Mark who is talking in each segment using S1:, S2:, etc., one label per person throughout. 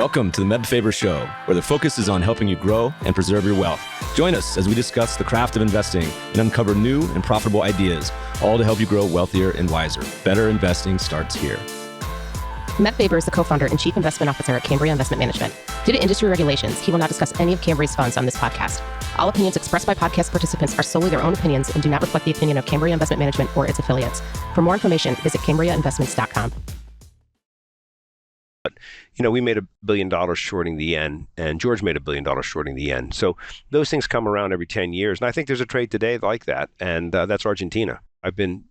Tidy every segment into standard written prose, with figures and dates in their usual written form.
S1: Welcome to the Meb Faber Show, where the focus is on helping you grow and preserve your wealth. Join us as we discuss the craft of investing and uncover new and profitable ideas, all to help you grow wealthier and wiser. Better investing starts here.
S2: Meb Faber is the co-founder and chief investment officer at Cambria Investment Management. Due to industry regulations, he will not discuss any of Cambria's funds on this podcast. All opinions expressed by podcast participants are solely their own opinions and do not reflect the opinion of Cambria Investment Management or its affiliates. For more information, visit CambriaInvestments.com.
S3: We made $1 billion shorting the yen, and George made $1 billion shorting the yen. So those things come around every 10 years. And I think there's a trade today like that, and that's Argentina. I've been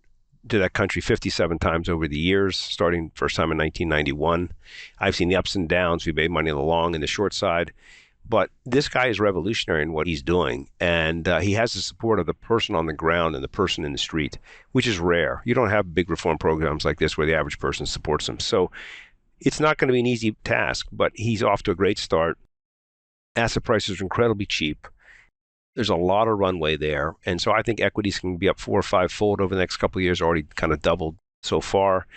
S3: to that country 57 times over the years, starting first time in 1991. I've seen the ups and downs. We made money on the long and the short side. But this guy is revolutionary in what he's doing, and he has the support of the person on the ground and the person in the street, which is rare. You don't have big reform programs like this where the average person supports him. So it's not going to be an easy task, but he's off to a great start. Asset prices are incredibly cheap. There's a lot of runway there. And so I think equities can be up 4 or 5-fold over the next couple of years, already kind of doubled so far.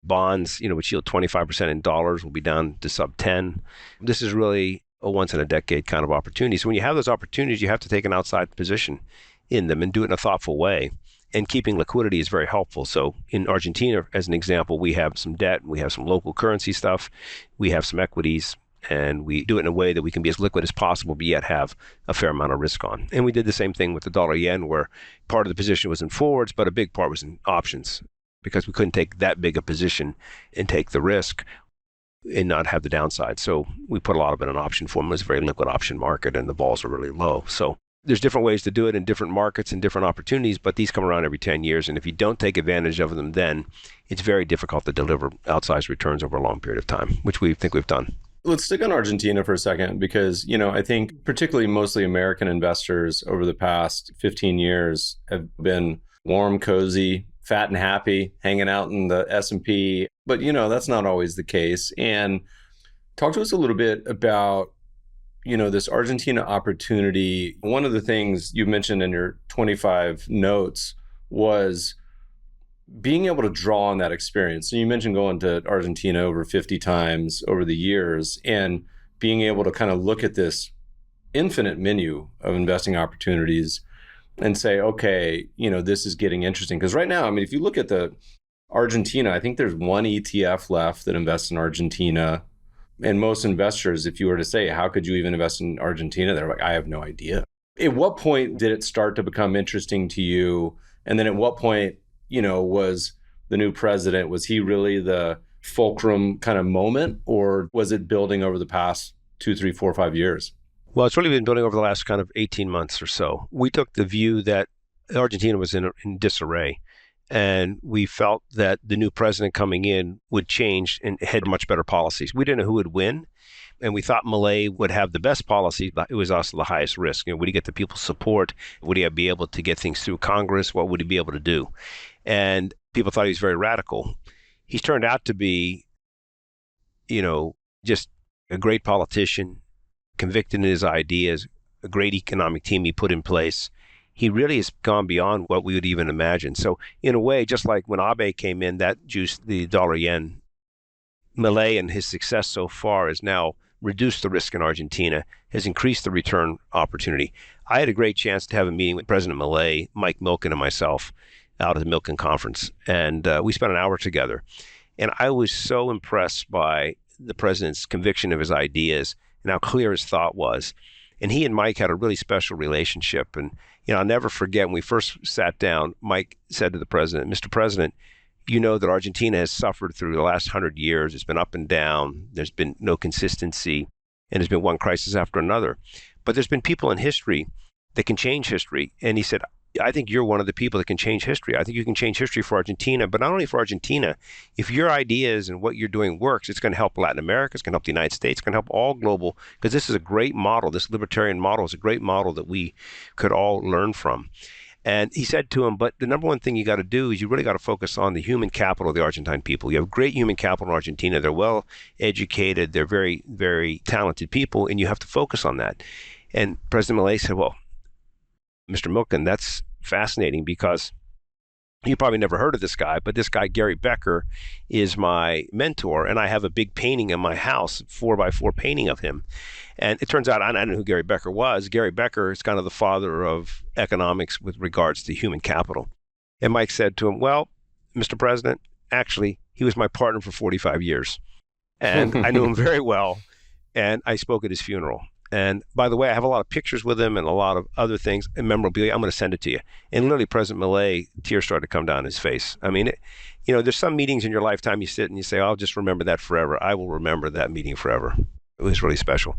S3: Bonds, which yield 25% in dollars, will be down to sub 10. This is really a once in a decade kind of opportunity. So when you have those opportunities, you have to take an outside position in them and do it in a thoughtful way. And keeping liquidity is very helpful. So in Argentina, as an example, we have some debt, we have some local currency stuff, we have some equities, and we do it in a way that we can be as liquid as possible, but yet have a fair amount of risk on. And we did the same thing with the dollar yen, where part of the position was in forwards, but a big part was in options, because we couldn't take that big a position and take the risk and not have the downside. So we put a lot of it in option form. It was a very liquid option market, and the balls are really low. So there's different ways to do it in different markets and different opportunities, but these come around every 10 years. And if you don't take advantage of them, then it's very difficult to deliver outsized returns over a long period of time, which we think we've done.
S4: Let's stick on Argentina for a second, because, I think particularly mostly American investors over the past 15 years have been warm, cozy, fat and happy, hanging out in the S&P. But, that's not always the case. And talk to us a little bit about this Argentina opportunity. One of the things you mentioned in your 25 notes was being able to draw on that experience. So you mentioned going to Argentina over 50 times over the years and being able to kind of look at this infinite menu of investing opportunities and say, okay, this is getting interesting. Because right now, if you look at the Argentina, I think there's one ETF left that invests in Argentina. And most investors, if you were to say, how could you even invest in Argentina? They're like, I have no idea. At what point did it start to become interesting to you? And then at what point, was the new president, was he really the fulcrum kind of moment? Or was it building over the past 2, 3, 4, 5 years?
S3: Well, it's really been building over the last kind of 18 months or so. We took the view that Argentina was in disarray. And we felt that the new president coming in would change and had much better policies. We didn't know who would win. And we thought Milei would have the best policy, but it was also the highest risk. Would he get the people's support? Would he be able to get things through Congress? What would he be able to do? And people thought he was very radical. He's turned out to be, just a great politician, convicted in his ideas, a great economic team he put in place. He really has gone beyond what we would even imagine. So in a way, just like when Abe came in, that juiced the dollar yen. Milei and his success so far has now reduced the risk in Argentina, has increased the return opportunity. I had a great chance to have a meeting with President Milei, Mike Milken, and myself out at the Milken conference. And we spent an hour together. And I was so impressed by the president's conviction of his ideas and how clear his thought was. And he and Mike had a really special relationship. And I'll never forget when we first sat down, Mike said to the president, Mr. President, that Argentina has suffered through the last 100 years. It's been up and down. There's been no consistency, and there's been one crisis after another. But there's been people in history that can change history. And he said, I think you're one of the people that can change history. I think you can change history for Argentina, but not only for Argentina. If your ideas and what you're doing works, it's going to help Latin America, it's going to help the United States, it's going to help all global, because this is a great model. This libertarian model is a great model that we could all learn from. And he said to him, but the number one thing you got to do is you really got to focus on the human capital of the Argentine people. You have great human capital in Argentina. They're well educated. They're very, very talented people, and you have to focus on that. And President Milei said, well, Mr. Milken, that's fascinating, because You probably never heard of this guy, but this guy, Gary Becker, is my mentor. And I have a big painting in my house, 4x4 painting of him. And it turns out I didn't know who Gary Becker was. Gary Becker is kind of the father of economics with regards to human capital. And Mike said to him, well, Mr. President, actually, he was my partner for 45 years. And I knew him very well. And I spoke at his funeral. And by the way, I have a lot of pictures with him and a lot of other things and memorabilia. I'm going to send it to you. And literally, President Millet, tears started to come down his face. I mean, there's some meetings in your lifetime you sit and you say, I'll just remember that forever. I will remember that meeting forever. It was really special.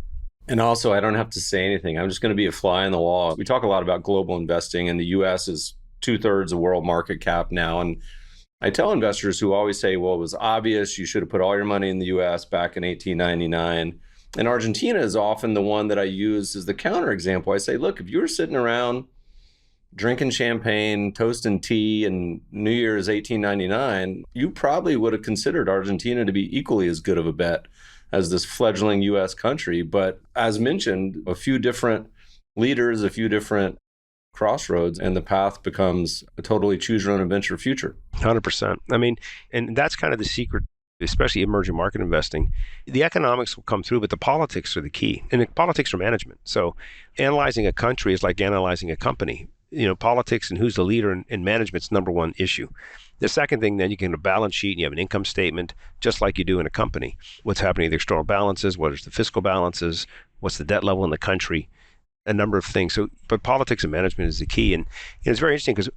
S4: And also, I don't have to say anything. I'm just going to be a fly on the wall. We talk a lot about global investing, and the U.S. is 2/3 of world market cap now. And I tell investors who always say, well, it was obvious you should have put all your money in the U.S. back in 1899. And Argentina is often the one that I use as the counterexample. I say, look, if you were sitting around drinking champagne, toasting tea, and New Year's 1899, you probably would have considered Argentina to be equally as good of a bet as this fledgling U.S. country. But as mentioned, a few different leaders, a few different crossroads, and the path becomes a totally choose your own adventure future.
S3: 100%. I mean, and that's kind of the secret, especially emerging market investing. The economics will come through, but the politics are the key. And the politics are management. So analyzing a country is like analyzing a company. Politics and who's the leader in management's number one issue. The second thing, then you can have a balance sheet and you have an income statement, just like you do in a company. What's happening to the external balances? What is the fiscal balances? What's the debt level in the country? A number of things. So, but politics and management is the key. And it's very interesting because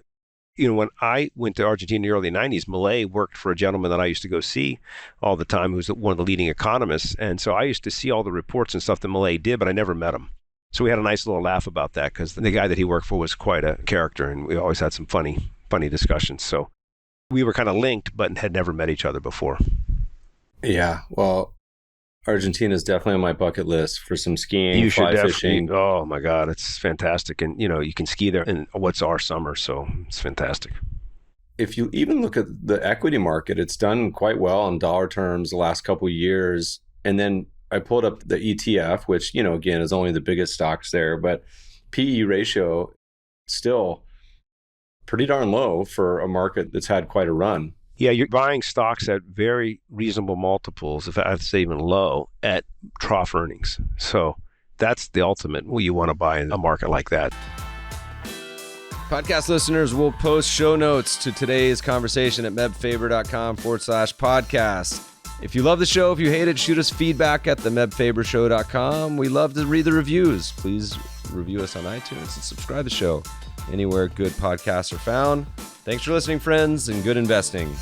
S3: when I went to Argentina in the early 90s, Millet worked for a gentleman that I used to go see all the time, who was one of the leading economists. And so I used to see all the reports and stuff that Millet did, but I never met him. So we had a nice little laugh about that because the guy that he worked for was quite a character, and we always had some funny discussions. So we were kind of linked, but had never met each other before.
S4: Yeah, well, Argentina is definitely on my bucket list for some skiing,
S3: you
S4: fly fishing.
S3: Oh my God, it's fantastic. And you can ski there in what's our summer, so it's fantastic.
S4: If you even look at the equity market, it's done quite well in dollar terms the last couple of years. And then I pulled up the ETF, which, again, is only the biggest stocks there, but PE ratio still pretty darn low for a market that's had quite a run.
S3: Yeah, you're buying stocks at very reasonable multiples, if I'd say even low, at trough earnings. So that's the ultimate what you want to buy in a market like that.
S5: Podcast listeners will post show notes to today's conversation at mebfaber.com/podcast. If you love the show, if you hate it, shoot us feedback at themebfabershow.com. We love to read the reviews. Please review us on iTunes and subscribe to the show anywhere good podcasts are found. Thanks for listening, friends, and good investing.